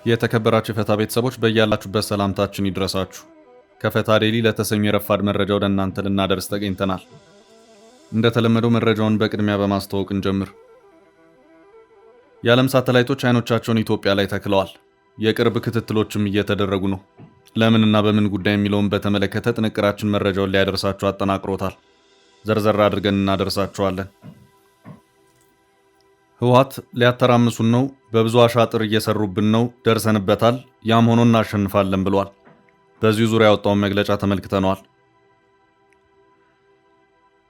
የተከበራችሁ የፈታ ቤተሰቦች በእያላችሁበት ሰላምታችን ይድረሳችሁ። ከፈታ ዴይሊ ለተሰኙ የረፋድ መረጃ ወደ እናንተ ልናደርስ ተገኝተናል። እንደተለመደው መረጃውን በቅድሚያ በማስተዋወቅ እንጀምር። የዓለም ሳተላይቶች አይኖቻቸውን ኢትዮጵያ ላይ ተክለዋል። የቅርብ ክትትሎችም እየተደረጉ ነው። ለምንና በምን ጉዳይ የሚለውን በተመለከተ ጥንቅራችን መረጃውን ሊያደርሳችሁ አጠናቅሮታል። ዘርዘር አድርገን እናደርሳችኋለን። ህወሓት ሊያተራምሱን ነው፣ በብዙ አሻጥር እየሰሩብን ነው፣ ደርሰንበታል፣ ያም ሆኖ እናሸንፋለን ብሏል። በዚሁ ዙሪያ ያወጣውን መግለጫ ተመልክተነዋል።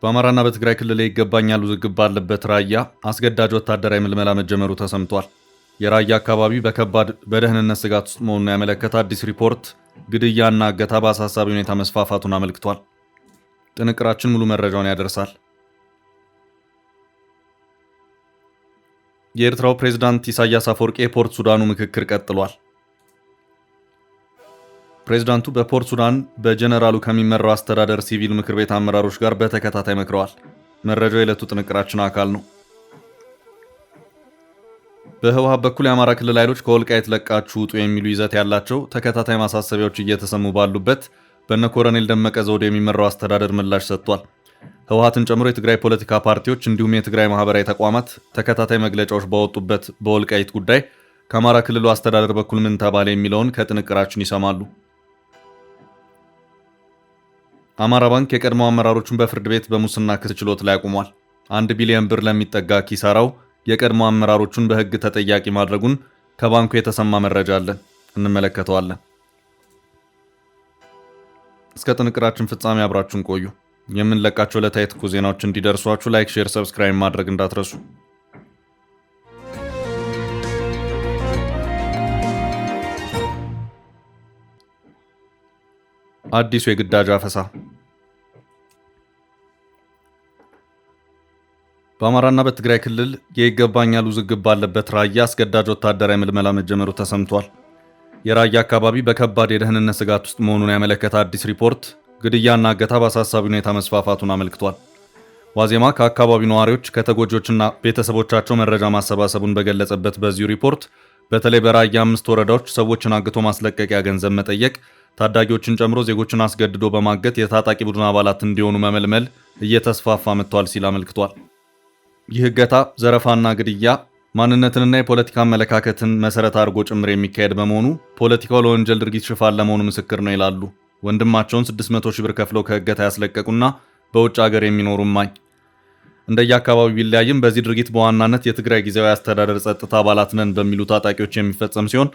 በአማራና በትግራይ ክልል ይገባኛል ውዝግብ ባለበት ራያ አስገዳጅ ወታደራዊ ምልመላ መጀመሩ ተሰምቷል። የራያ አካባቢ በከባድ በደህንነት ስጋት ውስጥ መሆኑን ያመለከተ አዲስ ሪፖርት ግድያና እገታ በአሳሳቢ ሁኔታ መስፋፋቱን አመልክቷል። ጥንቅራችን ሙሉ መረጃውን ያደርሳል። የኤርትራው ፕሬዝዳንት ኢሳያስ አፈወርቂ የፖርት ሱዳኑ ምክክር ቀጥሏል። ፕሬዝዳንቱ በፖርት ሱዳን በጀነራሉ ከሚመራው አስተዳደር ሲቪል ምክር ቤት አመራሮች ጋር በተከታታይ መክረዋል። መረጃው የዕለቱ ጥንቅራችን አካል ነው። በህወሓት በኩል የአማራ ክልል ኃይሎች ከወልቃይት ለቃችሁ ውጡ የሚሉ ይዘት ያላቸው ተከታታይ ማሳሰቢያዎች እየተሰሙ ባሉበት በነ ኮሎኔል ደመቀ ዘውዴ የሚመራው አስተዳደር ምላሽ ሰጥቷል። ህወሓትን ጨምሮ የትግራይ ፖለቲካ ፓርቲዎች እንዲሁም የትግራይ ማህበራዊ ተቋማት ተከታታይ መግለጫዎች ባወጡበት በወልቃይት ጉዳይ ከአማራ ክልሉ አስተዳደር በኩል ምን ተባለ የሚለውን ከጥንቅራችን ይሰማሉ። አማራ ባንክ የቀድሞ አመራሮቹን በፍርድ ቤት በሙስና ክስ ችሎት ላይ አቁሟል። 1 ቢሊዮን ብር ለሚጠጋ ኪሳራው የቀድሞ አመራሮቹን በህግ ተጠያቂ ማድረጉን ከባንኩ የተሰማ መረጃ አለ፣ እንመለከተዋለን። እስከ ጥንቅራችን ፍጻሜ አብራችሁን ቆዩ። የምንለቃቸው ዕለታዊ ትኩስ ዜናዎች እንዲደርሷችሁ ላይክ፣ ሼር፣ ሰብስክራይብ ማድረግ እንዳትረሱ። አዲሱ የግዳጅ አፈሳ በአማራና በትግራይ ክልል የይገባኛል ውዝግብ ባለበት ራያ አስገዳጅ ወታደራዊ ምልመላ መጀመሩ ተሰምቷል። የራያ አካባቢ በከባድ የደህንነት ስጋት ውስጥ መሆኑን ያመለከተ አዲስ ሪፖርት ግድያና እገታ በአሳሳቢ ሁኔታ መስፋፋቱን አመልክቷል። ዋዜማ ከአካባቢው ነዋሪዎች ከተጎጆችና ቤተሰቦቻቸው መረጃ ማሰባሰቡን በገለጸበት በዚሁ ሪፖርት በተለይ በራያ 5 ወረዳዎች ሰዎችን አግቶ ማስለቀቂያ ገንዘብ መጠየቅ፣ ታዳጊዎችን ጨምሮ ዜጎችን አስገድዶ በማገት የታጣቂ ቡድን አባላት እንዲሆኑ መመልመል እየተስፋፋ መጥቷል ሲል አመልክቷል። ይህ እገታ፣ ዘረፋና ግድያ ማንነትንና የፖለቲካ አመለካከትን መሰረት አድርጎ ጭምር የሚካሄድ በመሆኑ ፖለቲካው ለወንጀል ድርጊት ሽፋን ለመሆኑ ምስክር ነው ይላሉ ወንድማቸውን 600 ሺህ ብር ከፍለው ከእገታ ያስለቀቁና በውጭ ሀገር የሚኖሩ እማኝ። እንደየአካባቢው ቢለያይም በዚህ ድርጊት በዋናነት የትግራይ ጊዜያዊ አስተዳደር ጸጥታ አባላት ነን በሚሉ ታጣቂዎች የሚፈጸም ሲሆን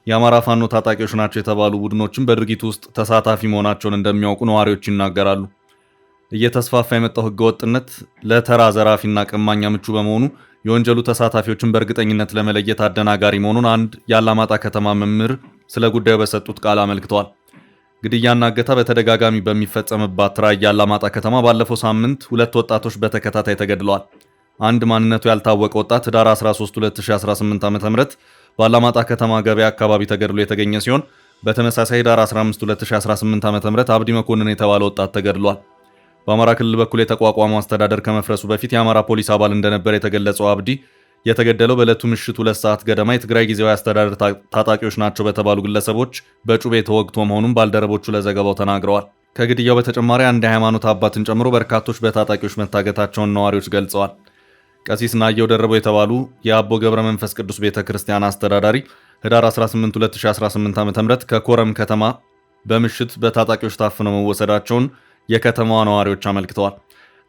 የአማራ ፋኖ ታጣቂዎች ናቸው የተባሉ ቡድኖችም በድርጊቱ ውስጥ ተሳታፊ መሆናቸውን እንደሚያውቁ ነዋሪዎች ይናገራሉ። እየተስፋፋ የመጣው ህገወጥነት ለተራ ዘራፊና ቀማኛ ምቹ በመሆኑ የወንጀሉ ተሳታፊዎችን በእርግጠኝነት ለመለየት አደናጋሪ መሆኑን አንድ የአላማጣ ከተማ መምህር ስለ ጉዳዩ በሰጡት ቃል አመልክተዋል። ግድያና እገታ በተደጋጋሚ በሚፈጸምባት ራያ አላማጣ ከተማ ባለፈው ሳምንት 2 ወጣቶች በተከታታይ ተገድለዋል። አንድ ማንነቱ ያልታወቀ ወጣት ህዳር 13 2018 ዓ.ም በአላማጣ ከተማ ገበያ አካባቢ ተገድሎ የተገኘ ሲሆን በተመሳሳይ ህዳር 15 2018 ዓ.ም አብዲ መኮንን የተባለ ወጣት ተገድሏል። በአማራ ክልል በኩል የተቋቋመው አስተዳደር ከመፍረሱ በፊት የአማራ ፖሊስ አባል እንደነበር የተገለጸው አብዲ የተገደለው በዕለቱ ምሽት 2 ሰዓት ገደማ የትግራይ ጊዜያዊ አስተዳደር ታጣቂዎች ናቸው በተባሉ ግለሰቦች በጩቤ ተወግቶ መሆኑን ባልደረቦቹ ለዘገባው ተናግረዋል። ከግድያው በተጨማሪ አንድ የሃይማኖት አባትን ጨምሮ በርካቶች በታጣቂዎች መታገታቸውን ነዋሪዎች ገልጸዋል። ቀሲስ ናየው ደረበው የተባሉ የአቦ ገብረ መንፈስ ቅዱስ ቤተክርስቲያን አስተዳዳሪ ህዳር 18 2018 ዓ.ም ከኮረም ከተማ በምሽት በታጣቂዎች ታፍነው መወሰዳቸውን የከተማዋ ነዋሪዎች አመልክተዋል።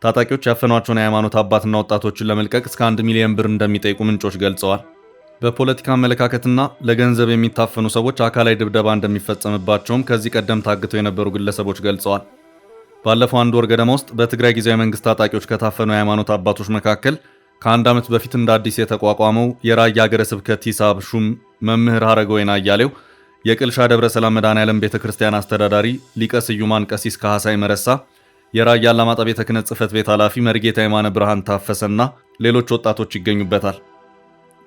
ታጣቂዎች ያፈኗቸውን የሃይማኖት አባትና ወጣቶችን ለመልቀቅ እስከ 1 ሚሊዮን ብር እንደሚጠይቁ ምንጮች ገልጸዋል። በፖለቲካ አመለካከትና ለገንዘብ የሚታፈኑ ሰዎች አካላዊ ድብደባ እንደሚፈጸምባቸውም ከዚህ ቀደም ታግተው የነበሩ ግለሰቦች ገልጸዋል። ባለፈው 1 ወር ገደማ ውስጥ በትግራይ ጊዜያዊ መንግስት ታጣቂዎች ከታፈኑ የሃይማኖት አባቶች መካከል ከ1 ዓመት በፊት እንደ አዲስ የተቋቋመው የራያ ሀገረ ስብከት ሂሳብ ሹም መምህር ሀረገወይን አያሌው፣ የቅልሻ ደብረ ሰላም መድኃኔዓለም ቤተክርስቲያን አስተዳዳሪ ሊቀ ስዩማን ቀሲስ ካህሳይ መረሳ፣ የራያ አላማጣ ቤተ ክህነት ጽሕፈት ቤት ኃላፊ መርጌታ የማነ ብርሃን ታፈሰና ሌሎች ወጣቶች ይገኙበታል።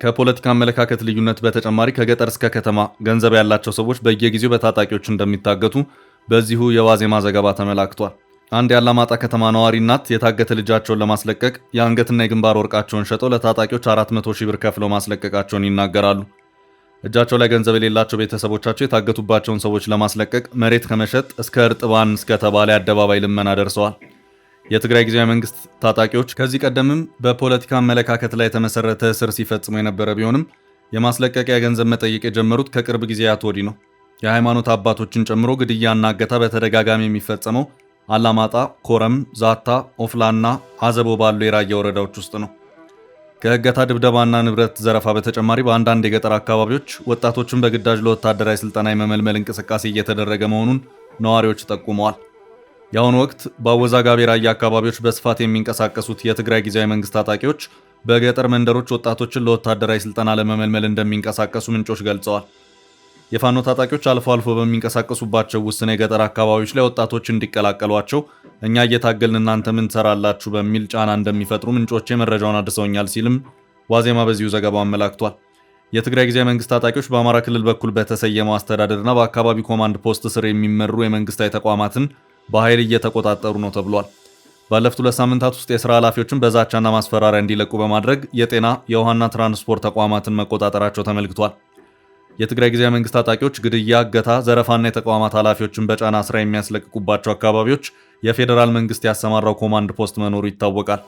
ከፖለቲካ አመለካከት ልዩነት በተጨማሪ ከገጠር እስከ ከተማ ገንዘብ ያላቸው ሰዎች በየጊዜው በታጣቂዎች እንደሚታገቱ በዚሁ የዋዜማ ዘገባ ተመላክቷል። አንድ የአላማጣ ከተማ ነዋሪ እናት የታገተ ልጃቸውን ለማስለቀቅ የአንገትና የግንባር ወርቃቸውን ሸጠው ለታጣቂዎች 400 ሺህ ብር ከፍለው ማስለቀቃቸውን ይናገራሉ። እጃቸው ላይ ገንዘብ የሌላቸው ቤተሰቦቻቸው የታገቱባቸውን ሰዎች ለማስለቀቅ መሬት ከመሸጥ እስከ እርጥባን እስከተባለ አደባባይ ልመና ደርሰዋል። የትግራይ ጊዜያዊ መንግስት ታጣቂዎች ከዚህ ቀደምም በፖለቲካ አመለካከት ላይ የተመሰረተ እስር ሲፈጽሙ የነበረ ቢሆንም የማስለቀቂያ ገንዘብ መጠየቅ የጀመሩት ከቅርብ ጊዜያት ወዲህ ነው። የሃይማኖት አባቶችን ጨምሮ ግድያና እገታ በተደጋጋሚ የሚፈጸመው አላማጣ፣ ኮረም፣ ዛታ፣ ኦፍላና አዘቦ ባሉ የራያ ወረዳዎች ውስጥ ነው። ከእገታ ድብደባና ንብረት ዘረፋ በተጨማሪ በአንዳንድ የገጠር አካባቢዎች ወጣቶችን በግዳጅ ለወታደራዊ ስልጠና የመመልመል እንቅስቃሴ እየተደረገ መሆኑን ነዋሪዎች ጠቁመዋል። የአሁኑ ወቅት በአወዛጋቢ ራያ አካባቢዎች በስፋት የሚንቀሳቀሱት የትግራይ ጊዜያዊ መንግስት ታጣቂዎች በገጠር መንደሮች ወጣቶችን ለወታደራዊ ስልጠና ለመመልመል እንደሚንቀሳቀሱ ምንጮች ገልጸዋል። የፋኖ ታጣቂዎች አልፎ አልፎ በሚንቀሳቀሱባቸው ውስን የገጠር አካባቢዎች ላይ ወጣቶች እንዲቀላቀሏቸው እኛ እየታገልን እናንተ ምን ትሰራላችሁ በሚል ጫና እንደሚፈጥሩ ምንጮቼ መረጃውን አድርሰውኛል ሲልም ዋዜማ በዚሁ ዘገባው አመላክቷል። የትግራይ ጊዜያዊ መንግስት ታጣቂዎች በአማራ ክልል በኩል በተሰየመው አስተዳደርና በአካባቢ ኮማንድ ፖስት ስር የሚመሩ የመንግስታዊ ተቋማትን በኃይል እየተቆጣጠሩ ነው ተብሏል። ባለፉት 2 ሳምንታት ውስጥ የሥራ ኃላፊዎችን በዛቻና ማስፈራሪያ እንዲለቁ በማድረግ የጤና የውሃና ትራንስፖርት ተቋማትን መቆጣጠራቸው ተመልክቷል። የትግራይ ጊዜያዊ መንግስት ታጣቂዎች ግድያ፣ እገታ፣ ዘረፋና የተቋማት ኃላፊዎችን በጫና ስራ የሚያስለቅቁባቸው አካባቢዎች የፌዴራል መንግስት ያሰማራው ኮማንድ ፖስት መኖሩ ይታወቃል።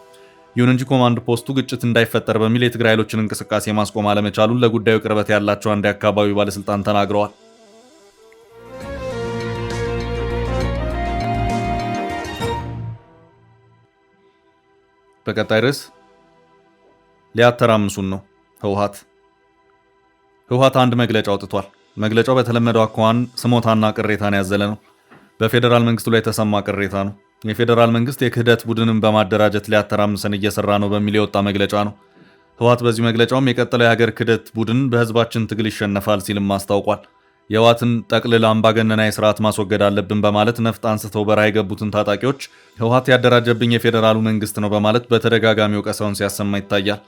ይሁን እንጂ ኮማንድ ፖስቱ ግጭት እንዳይፈጠር በሚል የትግራይ ኃይሎችን እንቅስቃሴ ማስቆም አለመቻሉን ለጉዳዩ ቅርበት ያላቸው አንድ የአካባቢው ባለስልጣን ተናግረዋል። በቀጣይ ርዕስ ሊያተራምሱን ነው ህወሓት አንድ መግለጫ አውጥቷል። መግለጫው በተለመደው አኳኋን ስሞታና ቅሬታን ያዘለ ነው። በፌዴራል መንግስቱ ላይ የተሰማ ቅሬታ ነው። የፌዴራል መንግስት የክህደት ቡድንን በማደራጀት ሊያተራምሰን እየሰራ ነው በሚል የወጣ መግለጫ ነው። ህወሓት በዚህ መግለጫውም የቀጠለው የሀገር ክህደት ቡድን በህዝባችን ትግል ይሸነፋል ሲልም አስታውቋል። የህወሓትን ጠቅልል አምባገነናዊ ስርዓት ማስወገድ አለብን በማለት ነፍጥ አንስተው በረሃ የገቡትን ታጣቂዎች ህወሓት ያደራጀብኝ የፌዴራሉ መንግስት ነው በማለት በተደጋጋሚ ወቀሳውን ሲያሰማ ይታያል።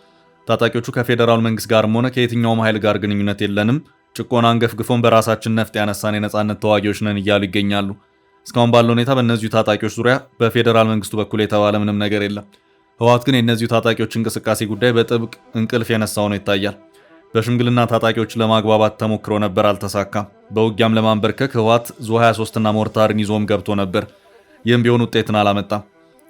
ታጣቂዎቹ ከፌዴራሉ መንግስት ጋርም ሆነ ከየትኛውም ኃይል ጋር ግንኙነት የለንም፣ ጭቆና አንገፍግፎን በራሳችን ነፍጥ ያነሳን የነጻነት ተዋጊዎች ነን እያሉ ይገኛሉ። እስካሁን ባለው ሁኔታ በእነዚሁ ታጣቂዎች ዙሪያ በፌዴራል መንግስቱ በኩል የተባለ ምንም ነገር የለም። ህወሓት ግን የእነዚሁ ታጣቂዎች እንቅስቃሴ ጉዳይ በጥብቅ እንቅልፍ የነሳው ነው ይታያል። በሽምግልና ታጣቂዎች ለማግባባት ተሞክሮ ነበር፣ አልተሳካም። በውጊያም ለማንበርከክ ህወሓት ዙ 23 እና ሞርታርን ይዞም ገብቶ ነበር። ይህም ቢሆን ውጤትን አላመጣም።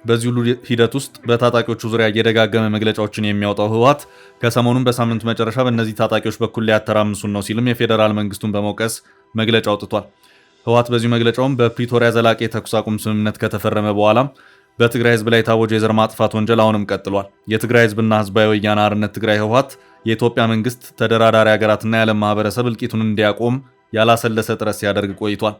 በዚህ ሁሉ ሂደት ውስጥ በታጣቂዎቹ ዙሪያ እየደጋገመ መግለጫዎችን የሚያወጣው ህወሓት ከሰሞኑን በሳምንት መጨረሻ በእነዚህ ታጣቂዎች በኩል ሊያተራምሱን ነው ሲልም የፌዴራል መንግስቱን በመውቀስ መግለጫ አውጥቷል። ህወሓት በዚሁ መግለጫውም በፕሪቶሪያ ዘላቂ የተኩስ አቁም ስምምነት ከተፈረመ በኋላም በትግራይ ህዝብ ላይ የታወጀው የዘር ማጥፋት ወንጀል አሁንም ቀጥሏል። የትግራይ ህዝብና ህዝባዊ ወያነ ሓርነት ትግራይ ህወሓት የኢትዮጵያ መንግስት ተደራዳሪ ሀገራትና የዓለም ማህበረሰብ እልቂቱን እንዲያቆም ያላሰለሰ ጥረት ሲያደርግ ቆይቷል።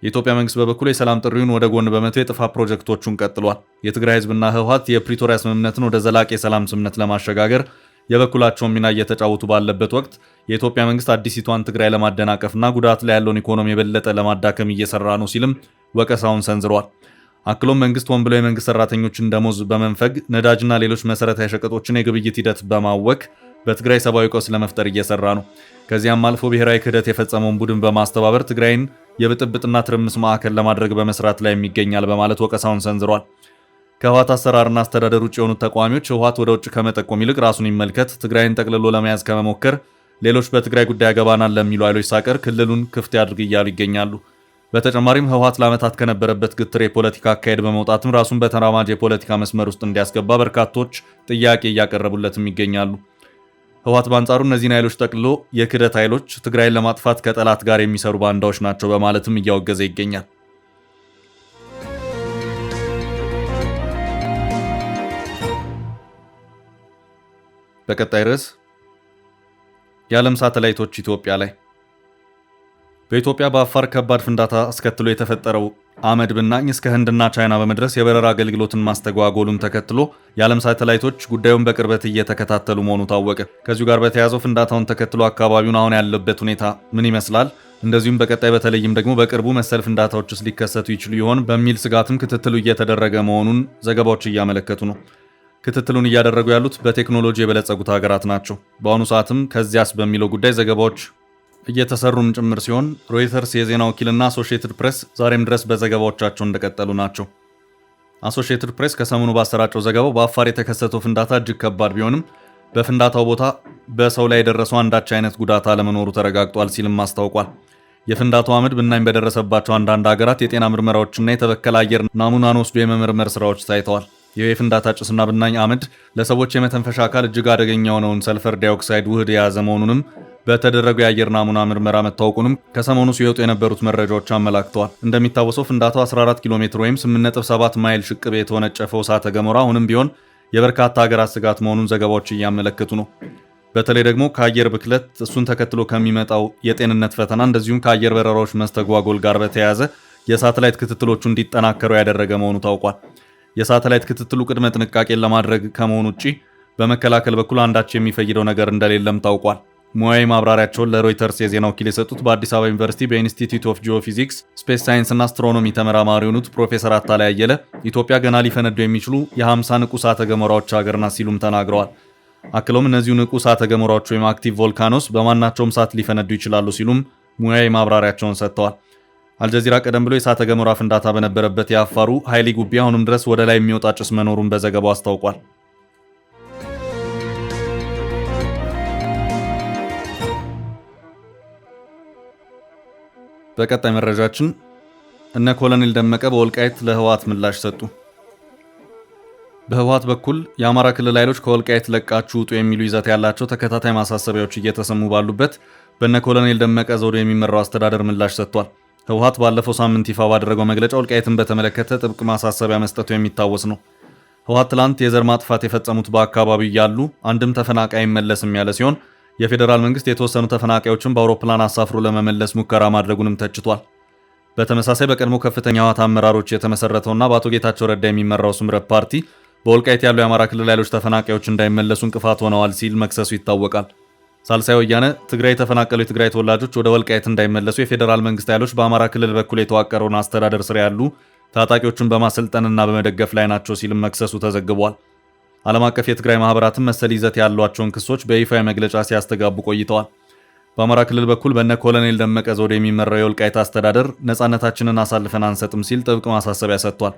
የኢትዮጵያ መንግስት በበኩሉ የሰላም ጥሪውን ወደ ጎን በመተው የጥፋት ፕሮጀክቶቹን ቀጥሏል። የትግራይ ህዝብና ህወሓት የፕሪቶሪያ ስምምነትን ወደ ዘላቂ የሰላም ስምምነት ለማሸጋገር የበኩላቸውን ሚና እየተጫወቱ ባለበት ወቅት የኢትዮጵያ መንግስት አዲሲቷን ትግራይ ለማደናቀፍና ጉዳት ላይ ያለውን ኢኮኖሚ የበለጠ ለማዳከም እየሰራ ነው ሲልም ወቀሳውን ሰንዝሯል። አክሎም መንግስት ሆን ብሎ የመንግስት ሰራተኞችን ደሞዝ በመንፈግ ነዳጅና ሌሎች መሰረታዊ ሸቀጦችን የግብይት ሂደት በማወክ በትግራይ ሰብአዊ ቀውስ ለመፍጠር እየሰራ ነው። ከዚያም አልፎ ብሔራዊ ክህደት የፈጸመውን ቡድን በማስተባበር ትግራይን የብጥብጥና ትርምስ ማዕከል ለማድረግ በመስራት ላይ ይገኛል በማለት ወቀሳውን ሰንዝሯል። ከህወሓት አሰራርና አስተዳደር ውጭ የሆኑት ተቃዋሚዎች ህወሓት ወደ ውጭ ከመጠቆም ይልቅ ራሱን ይመልከት፣ ትግራይን ጠቅልሎ ለመያዝ ከመሞከር ሌሎች በትግራይ ጉዳይ ያገባናል ለሚሉ ኃይሎች ሳቀር ክልሉን ክፍት ያድርግ እያሉ ይገኛሉ። በተጨማሪም ህወሓት ለዓመታት ከነበረበት ግትር የፖለቲካ አካሄድ በመውጣትም ራሱን በተራማጅ የፖለቲካ መስመር ውስጥ እንዲያስገባ በርካቶች ጥያቄ እያቀረቡለትም ይገኛሉ። ህወሓት በአንጻሩ እነዚህን ኃይሎች ጠቅልሎ የክህደት ኃይሎች ትግራይን ለማጥፋት ከጠላት ጋር የሚሰሩ ባንዳዎች ናቸው በማለትም እያወገዘ ይገኛል። በቀጣይ ርዕስ የዓለም ሳተላይቶች ኢትዮጵያ ላይ። በኢትዮጵያ በአፋር ከባድ ፍንዳታ አስከትሎ የተፈጠረው አመድ ብናኝ እስከ ህንድና ቻይና በመድረስ የበረራ አገልግሎትን ማስተጓጎሉን ተከትሎ የዓለም ሳተላይቶች ጉዳዩን በቅርበት እየተከታተሉ መሆኑ ታወቀ። ከዚሁ ጋር በተያያዘው ፍንዳታውን ተከትሎ አካባቢውን አሁን ያለበት ሁኔታ ምን ይመስላል፣ እንደዚሁም በቀጣይ በተለይም ደግሞ በቅርቡ መሰል ፍንዳታዎች ሊከሰቱ ይችሉ ይሆን በሚል ስጋትም ክትትሉ እየተደረገ መሆኑን ዘገባዎች እያመለከቱ ነው። ክትትሉን እያደረጉ ያሉት በቴክኖሎጂ የበለጸጉት ሀገራት ናቸው። በአሁኑ ሰዓትም ከዚያስ በሚለው ጉዳይ ዘገባዎች እየተሰሩም ጭምር ሲሆን ሮይተርስ የዜና ወኪልና አሶሺየትድ ፕሬስ ዛሬም ድረስ በዘገባዎቻቸው እንደቀጠሉ ናቸው። አሶሺየትድ ፕሬስ ከሰሞኑ ባሰራጨው ዘገባው በአፋር የተከሰተው ፍንዳታ እጅግ ከባድ ቢሆንም በፍንዳታው ቦታ በሰው ላይ የደረሰው አንዳች አይነት ጉዳት አለመኖሩ ተረጋግጧል ሲልም አስታውቋል። የፍንዳታው አመድ ብናኝ በደረሰባቸው አንዳንድ ሀገራት የጤና ምርመራዎችና የተበከለ አየር ናሙናን ወስዶ የመመርመር ስራዎች ታይተዋል። ይህ የፍንዳታ ጭስና ብናኝ አመድ ለሰዎች የመተንፈሻ አካል እጅግ አደገኛ የሆነውን ሰልፈር ዳይኦክሳይድ ውህድ የያዘ መሆኑንም በተደረገው የአየር ናሙና ምርመራ መታወቁንም ከሰሞኑ ሲወጡ የነበሩት መረጃዎች አመላክተዋል። እንደሚታወሰው ፍንዳታው 14 ኪሎ ሜትር ወይም 8.7 ማይል ሽቅብ የተወነጨፈው እሳተ ገሞራ አሁንም ቢሆን የበርካታ ሀገራት ስጋት መሆኑን ዘገባዎች እያመለከቱ ነው። በተለይ ደግሞ ከአየር ብክለት እሱን ተከትሎ ከሚመጣው የጤንነት ፈተና እንደዚሁም ከአየር በረራዎች መስተጓጎል ጋር በተያያዘ የሳተላይት ክትትሎቹ እንዲጠናከሩ ያደረገ መሆኑ ታውቋል። የሳተላይት ክትትሉ ቅድመ ጥንቃቄን ለማድረግ ከመሆኑ ውጪ በመከላከል በኩል አንዳች የሚፈይደው ነገር እንደሌለም ታውቋል። ሙያዊ ማብራሪያቸውን ለሮይተርስ የዜና ወኪል የሰጡት በአዲስ አበባ ዩኒቨርሲቲ በኢንስቲትዩት ኦፍ ጂኦፊዚክስ ስፔስ ሳይንስ እና አስትሮኖሚ ተመራማሪ የሆኑት ፕሮፌሰር አታላይ አየለ ኢትዮጵያ ገና ሊፈነዱ የሚችሉ የ50 ንቁ እሳተ ገሞራዎች ሀገር ናት ሲሉም ተናግረዋል። አክለውም እነዚሁ ንቁ እሳተ ገሞራዎች ወይም አክቲቭ ቮልካኖስ በማናቸውም ሰዓት ሊፈነዱ ይችላሉ ሲሉም ሙያዊ ማብራሪያቸውን ሰጥተዋል። አልጀዚራ ቀደም ብሎ የእሳተ ገሞራ ፍንዳታ በነበረበት የአፋሩ ኃይሊ ጉቢ አሁንም ድረስ ወደ ላይ የሚወጣ ጭስ መኖሩን በዘገባው አስታውቋል። በቀጣይ መረጃችን እነ ኮሎኔል ደመቀ በወልቃይት ለህወሓት ምላሽ ሰጡ። በህወሓት በኩል የአማራ ክልል ኃይሎች ከወልቃይት ለቃችሁ ውጡ የሚሉ ይዘት ያላቸው ተከታታይ ማሳሰቢያዎች እየተሰሙ ባሉበት በእነ ኮሎኔል ደመቀ ዘውዱ የሚመራው አስተዳደር ምላሽ ሰጥቷል። ህወሓት ባለፈው ሳምንት ይፋ ባደረገው መግለጫ ወልቃይትን በተመለከተ ጥብቅ ማሳሰቢያ መስጠቱ የሚታወስ ነው። ህወሓት ትላንት የዘር ማጥፋት የፈጸሙት በአካባቢው ያሉ አንድም ተፈናቃይ አይመለስም ያለ ሲሆን የፌዴራል መንግስት የተወሰኑ ተፈናቃዮችን በአውሮፕላን አሳፍሮ ለመመለስ ሙከራ ማድረጉንም ተችቷል። በተመሳሳይ በቀድሞ ከፍተኛ ህወሓት አመራሮች የተመሰረተውና በአቶ ጌታቸው ረዳ የሚመራው ስምረት ፓርቲ በወልቃይት ያሉ የአማራ ክልል ኃይሎች ተፈናቃዮች እንዳይመለሱ እንቅፋት ሆነዋል ሲል መክሰሱ ይታወቃል። ሳልሳይ ወያነ ትግራይ የተፈናቀሉ የትግራይ ተወላጆች ወደ ወልቃይት እንዳይመለሱ የፌዴራል መንግስት ኃይሎች በአማራ ክልል በኩል የተዋቀረውን አስተዳደር ስር ያሉ ታጣቂዎችን በማሰልጠንና በመደገፍ ላይ ናቸው ሲልም መክሰሱ ተዘግቧል። ዓለም አቀፍ የትግራይ ማህበራትም መሰል ይዘት ያሏቸውን ክሶች በይፋዊ መግለጫ ሲያስተጋቡ ቆይተዋል። በአማራ ክልል በኩል በእነ ኮሎኔል ደመቀ ዘውዱ የሚመራው የወልቃይት አስተዳደር ነፃነታችንን አሳልፈን አንሰጥም ሲል ጥብቅ ማሳሰቢያ ሰጥቷል።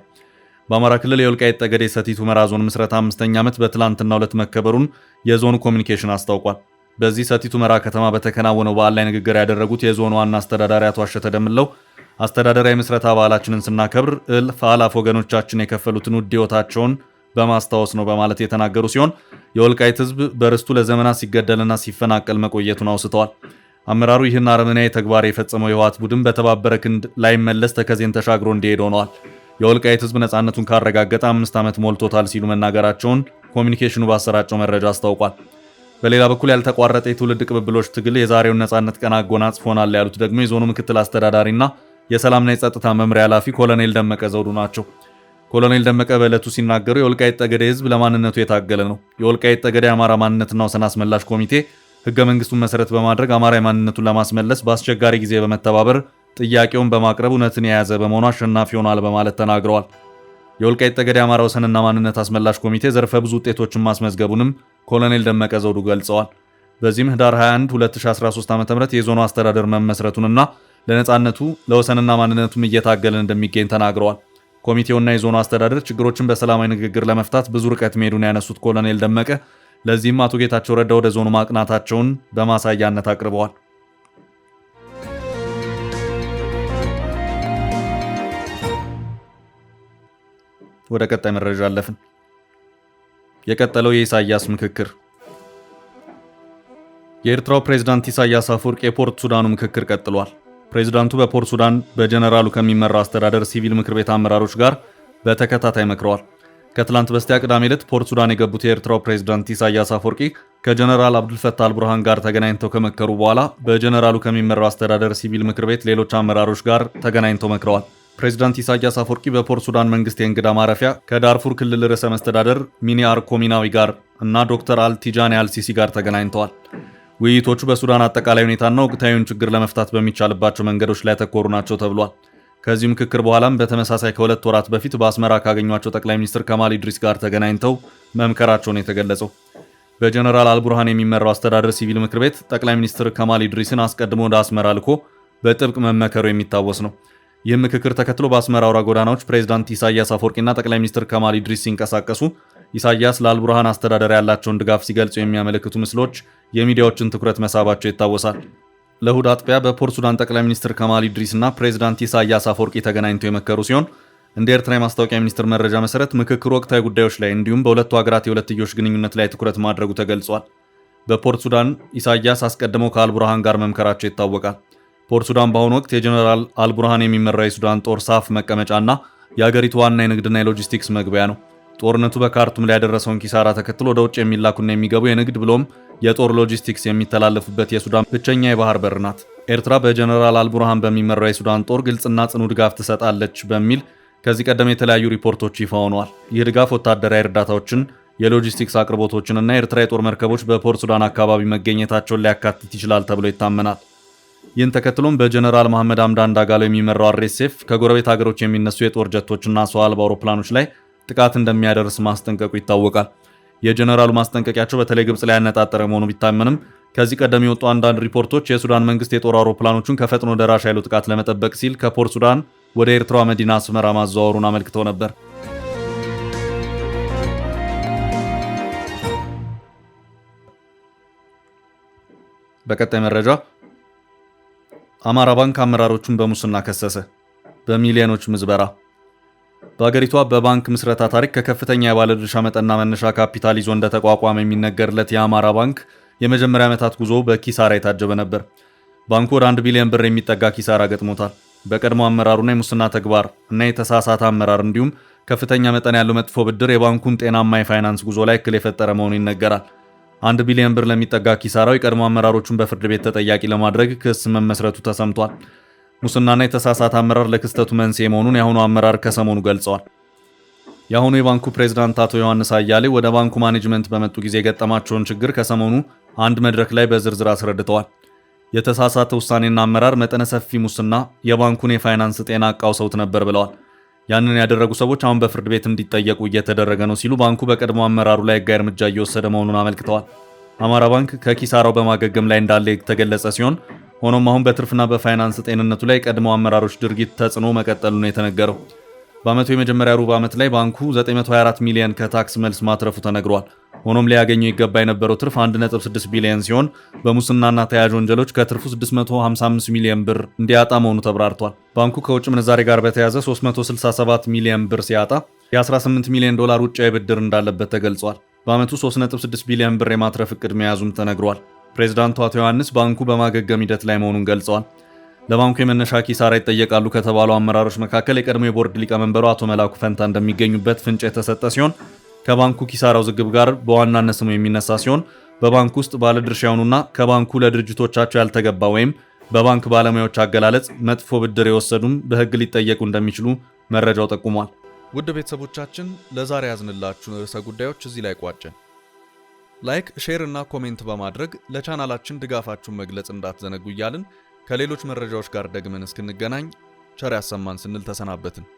በአማራ ክልል የወልቃይት ጠገዴ ሰቲት ሁመራ ዞን ምስረታ 5ኛ ዓመት በትላንትናው ዕለት መከበሩን የዞኑ ኮሚኒኬሽን አስታውቋል። በዚህ ሰቲት ሁመራ ከተማ በተከናወነው በዓል ላይ ንግግር ያደረጉት የዞኑ ዋና አስተዳዳሪ አቶ አሸተ ደምለው አስተዳደራዊ ምስረታ በዓላችንን ስናከብር እልፍ አላፍ ወገኖቻችን የከፈሉትን ውድ ሕይወታቸውን በማስታወስ ነው በማለት የተናገሩ ሲሆን የወልቃይት ህዝብ በርስቱ ለዘመናት ሲገደልና ሲፈናቀል መቆየቱን አውስተዋል። አመራሩ ይህን አረመኔያዊ ተግባር የፈጸመው የህወሓት ቡድን በተባበረ ክንድ ላይመለስ ተከዜን ተሻግሮ እንዲሄድ ሆነዋል። የወልቃይት ህዝብ ነፃነቱን ካረጋገጠ 5 ዓመት ሞልቶታል ሲሉ መናገራቸውን ኮሚኒኬሽኑ ባሰራጨው መረጃ አስታውቋል። በሌላ በኩል ያልተቋረጠ የትውልድ ቅብብሎች ትግል የዛሬውን ነፃነት ቀን አጎናጽፎናል ያሉት ደግሞ የዞኑ ምክትል አስተዳዳሪና የሰላምና የጸጥታ መምሪያ ኃላፊ ኮሎኔል ደመቀ ዘውዱ ናቸው። ኮሎኔል ደመቀ በዕለቱ ሲናገሩ የወልቃይት ጠገዴ ህዝብ ለማንነቱ የታገለ ነው። የወልቃይት ጠገዴ አማራ ማንነትና ወሰን አስመላሽ ኮሚቴ ህገ መንግስቱን መሰረት በማድረግ አማራ ማንነቱን ለማስመለስ በአስቸጋሪ ጊዜ በመተባበር ጥያቄውን በማቅረብ እውነትን የያዘ በመሆኑ አሸናፊ ሆኗል በማለት ተናግረዋል። የወልቃይት ጠገዴ አማራ ወሰንና ማንነት አስመላሽ ኮሚቴ ዘርፈ ብዙ ውጤቶችን ማስመዝገቡንም ኮሎኔል ደመቀ ዘውዱ ገልጸዋል። በዚህም ህዳር 21 2013 ዓ.ም የዞኑ አስተዳደር መመስረቱንና ለነፃነቱ ለወሰንና ማንነቱም እየታገለ እንደሚገኝ ተናግረዋል። ኮሚቴውና የዞኑ አስተዳደር ችግሮችን በሰላማዊ ንግግር ለመፍታት ብዙ ርቀት መሄዱን ያነሱት ኮሎኔል ደመቀ ለዚህም አቶ ጌታቸው ረዳ ወደ ዞኑ ማቅናታቸውን በማሳያነት አቅርበዋል። ወደ ቀጣይ መረጃ አለፍን። የቀጠለው የኢሳያስ ምክክር። የኤርትራው ፕሬዝዳንት ኢሳያስ አፈወርቂ የፖርት ሱዳኑ ምክክር ቀጥሏል። ፕሬዝዳንቱ በፖርት ሱዳን በጀነራሉ ከሚመራው አስተዳደር ሲቪል ምክር ቤት አመራሮች ጋር በተከታታይ መክረዋል። ከትላንት በስቲያ ቅዳሜ ዕለት ፖርት ሱዳን የገቡት የኤርትራው ፕሬዝዳንት ኢሳያስ አፈወርቂ ከጀነራል አብዱልፈታህ አልቡርሃን ጋር ተገናኝተው ከመከሩ በኋላ በጀነራሉ ከሚመራው አስተዳደር ሲቪል ምክር ቤት ሌሎች አመራሮች ጋር ተገናኝተው መክረዋል። ፕሬዝዳንት ኢሳያስ አፈወርቂ በፖርት ሱዳን መንግስት የእንግዳ ማረፊያ ከዳርፉር ክልል ርዕሰ መስተዳደር ሚኒአር ኮሚናዊ ጋር እና ዶክተር አልቲጃኒ አልሲሲ ጋር ተገናኝተዋል። ውይይቶቹ በሱዳን አጠቃላይ ሁኔታና ወቅታዊውን ችግር ለመፍታት በሚቻልባቸው መንገዶች ላይ ያተኮሩ ናቸው ተብሏል። ከዚህ ምክክር በኋላም በተመሳሳይ ከ2 ወራት በፊት በአስመራ ካገኟቸው ጠቅላይ ሚኒስትር ከማል ኢድሪስ ጋር ተገናኝተው መምከራቸውን የተገለጸው በጀነራል አልቡርሃን የሚመራው አስተዳደር ሲቪል ምክር ቤት ጠቅላይ ሚኒስትር ከማል ኢድሪስን አስቀድሞ ወደ አስመራ ልኮ በጥብቅ መመከሩ የሚታወስ ነው። ይህ ምክክር ተከትሎ በአስመራ አውራ ጎዳናዎች ፕሬዝዳንት ኢሳያስ አፈወርቂና ጠቅላይ ሚኒስትር ከማል ኢድሪስ ሲንቀሳቀሱ ኢሳያስ ለአልቡርሃን አስተዳደር ያላቸውን ድጋፍ ሲገልጹ የሚያመለክቱ ምስሎች የሚዲያዎችን ትኩረት መሳባቸው ይታወሳል። ለእሁድ አጥቢያ በፖርት ሱዳን ጠቅላይ ሚኒስትር ከማል ኢድሪስና ፕሬዝዳንት ኢሳያስ አፈወርቂ ተገናኝተው የመከሩ ሲሆን እንደ ኤርትራ የማስታወቂያ ሚኒስትር መረጃ መሰረት ምክክሩ ወቅታዊ ጉዳዮች ላይ እንዲሁም በሁለቱ ሀገራት የሁለትዮሽ ግንኙነት ላይ ትኩረት ማድረጉ ተገልጿል። በፖርት ሱዳን ኢሳያስ አስቀድመው ከአልቡርሃን ጋር መምከራቸው ይታወቃል። ፖርት ሱዳን በአሁኑ ወቅት የጀነራል አልቡርሃን የሚመራው የሱዳን ጦር ሳፍ መቀመጫና የሀገሪቱ ዋና የንግድና የሎጂስቲክስ መግቢያ ነው። ጦርነቱ በካርቱም ላይ ያደረሰውን ኪሳራ ተከትሎ ወደ ውጭ የሚላኩና የሚገቡ የንግድ ብሎም የጦር ሎጂስቲክስ የሚተላለፉበት የሱዳን ብቸኛ የባህር በር ናት። ኤርትራ በጀነራል አልቡርሃን በሚመራው የሱዳን ጦር ግልጽና ጽኑ ድጋፍ ትሰጣለች በሚል ከዚህ ቀደም የተለያዩ ሪፖርቶች ይፋ ሆነዋል። ይህ ድጋፍ ወታደራዊ እርዳታዎችን፣ የሎጂስቲክስ አቅርቦቶችንና የኤርትራ የጦር መርከቦች በፖርት ሱዳን አካባቢ መገኘታቸውን ሊያካትት ይችላል ተብሎ ይታመናል። ይህን ተከትሎም በጀነራል መሐመድ ሐምዳን ዳጋሎ የሚመራው አርኤስኤፍ ከጎረቤት ሀገሮች የሚነሱ የጦር ጀቶችና ሰው አልባ አውሮፕላኖች ላይ ጥቃት እንደሚያደርስ ማስጠንቀቁ ይታወቃል። የጀነራሉ ማስጠንቀቂያቸው በተለይ ግብጽ ላይ ያነጣጠረ መሆኑ ቢታመንም ከዚህ ቀደም የወጡ አንዳንድ ሪፖርቶች የሱዳን መንግስት የጦር አውሮፕላኖቹን ከፈጥኖ ደራሽ ኃይሉ ጥቃት ለመጠበቅ ሲል ከፖርት ሱዳን ወደ ኤርትራ መዲና አስመራ ማዘዋወሩን አመልክተው ነበር። በቀጣይ መረጃ አማራ ባንክ አመራሮቹን በሙስና ከሰሰ። በሚሊዮኖች ምዝበራ። በአገሪቷ በባንክ ምስረታ ታሪክ ከከፍተኛ የባለድርሻ መጠንና መነሻ ካፒታል ይዞ እንደተቋቋመ የሚነገርለት የአማራ ባንክ የመጀመሪያ ዓመታት ጉዞ በኪሳራ የታጀበ ነበር። ባንኩ ወደ 1 ቢሊዮን ብር የሚጠጋ ኪሳራ ገጥሞታል። በቀድሞ አመራሩና የሙስና ተግባር እና የተሳሳተ አመራር እንዲሁም ከፍተኛ መጠን ያለው መጥፎ ብድር የባንኩን ጤናማ የፋይናንስ ጉዞ ላይ እክል የፈጠረ መሆኑ ይነገራል። 1 ቢሊዮን ብር ለሚጠጋ ኪሳራው የቀድሞ አመራሮቹን በፍርድ ቤት ተጠያቂ ለማድረግ ክስ መመስረቱ ተሰምቷል። ሙስናና የተሳሳተ አመራር ለክስተቱ መንስኤ መሆኑን የአሁኑ አመራር ከሰሞኑ ገልጸዋል። የአሁኑ የባንኩ ፕሬዝዳንት አቶ ዮሐንስ አያሌ ወደ ባንኩ ማኔጅመንት በመጡ ጊዜ የገጠማቸውን ችግር ከሰሞኑ አንድ መድረክ ላይ በዝርዝር አስረድተዋል። የተሳሳተ ውሳኔና አመራር፣ መጠነ ሰፊ ሙስና የባንኩን የፋይናንስ ጤና አቃውሰውት ነበር ብለዋል። ያንን ያደረጉ ሰዎች አሁን በፍርድ ቤት እንዲጠየቁ እየተደረገ ነው ሲሉ ባንኩ በቀድሞ አመራሩ ላይ ሕጋዊ እርምጃ እየወሰደ መሆኑን አመልክተዋል። አማራ ባንክ ከኪሳራው በማገገም ላይ እንዳለ የተገለጸ ሲሆን ሆኖም አሁን በትርፍና በፋይናንስ ጤንነቱ ላይ ቀድሞ አመራሮች ድርጊት ተጽዕኖ መቀጠሉ ነው የተነገረው። በዓመቱ የመጀመሪያ ሩብ ዓመት ላይ ባንኩ 924 ሚሊዮን ከታክስ መልስ ማትረፉ ተነግሯል። ሆኖም ሊያገኘው ይገባ የነበረው ትርፍ 1.6 ቢሊዮን ሲሆን በሙስናና ተያያዥ ወንጀሎች ከትርፉ 655 ሚሊዮን ብር እንዲያጣ መሆኑ ተብራርቷል። ባንኩ ከውጭ ምንዛሬ ጋር በተያያዘ 367 ሚሊዮን ብር ሲያጣ የ18 ሚሊዮን ዶላር ውጫዊ ብድር እንዳለበት ተገልጿል። በዓመቱ 3.6 ቢሊዮን ብር የማትረፍ እቅድ መያዙም ተነግሯል። ፕሬዝዳንቱ አቶ ዮሐንስ ባንኩ በማገገም ሂደት ላይ መሆኑን ገልጸዋል። ለባንኩ የመነሻ ኪሳራ ይጠየቃሉ ከተባሉ አመራሮች መካከል የቀድሞ የቦርድ ሊቀመንበሩ አቶ መላኩ ፈንታ እንደሚገኙበት ፍንጭ የተሰጠ ሲሆን ከባንኩ ኪሳራው ዝግብ ጋር በዋናነት ስሙ የሚነሳ ሲሆን በባንኩ ውስጥ ባለድርሻ የሆኑና ከባንኩ ለድርጅቶቻቸው ያልተገባ ወይም በባንክ ባለሙያዎች አገላለጽ መጥፎ ብድር የወሰዱም በሕግ ሊጠየቁ እንደሚችሉ መረጃው ጠቁሟል። ውድ ቤተሰቦቻችን ለዛሬ ያዝንላችሁን ርዕሰ ጉዳዮች እዚህ ላይ ቋጨን። ላይክ፣ ሼር እና ኮሜንት በማድረግ ለቻናላችን ድጋፋችሁን መግለጽ እንዳትዘነጉ እያልን ከሌሎች መረጃዎች ጋር ደግመን እስክንገናኝ ቸር ያሰማን ስንል ተሰናበትን።